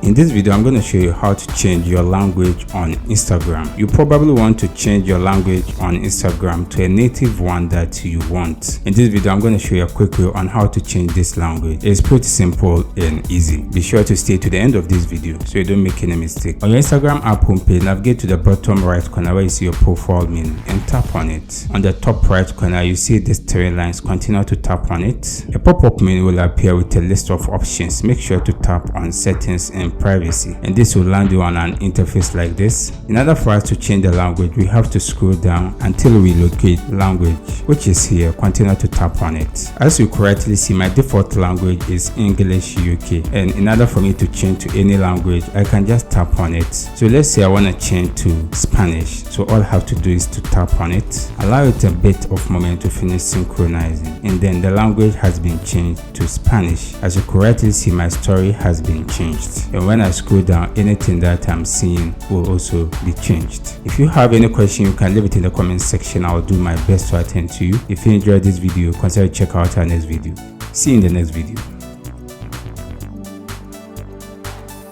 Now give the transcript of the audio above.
In this video, I'm going to show you how to change your language on Instagram. You probably want to change your language on Instagram to a native one that you want. In this video, I'm going to show you a quick way on how to change this language. It's pretty simple and easy. Be sure to stay to the end of this video so you don't make any mistake. On your Instagram app homepage, navigate to the bottom right corner where you see your profile menu and tap on it. On the top right corner, you see these three lines. Continue to tap on it. A pop-up menu will appear with a list of options. Make sure to tap on settings and privacy, and this will land you on an interface like this. In order for us to change the language, we have to scroll down until we locate language, which is here. Continue to tap on it. As you correctly see, my default language is English UK, and in order for me to change to any language, I can just tap on it. So let's say I want to change to Spanish, so all I have to do is to tap on it, allow it a bit of moment to finish synchronizing, and then the language has been changed to Spanish. As you correctly see, my story has been changed, and when I scroll down, anything that I'm seeing will also be changed. If you have any question, you can leave it in the comment section. I'll do my best to attend to you. If you enjoyed this video, consider check out our next video. See you in the next video.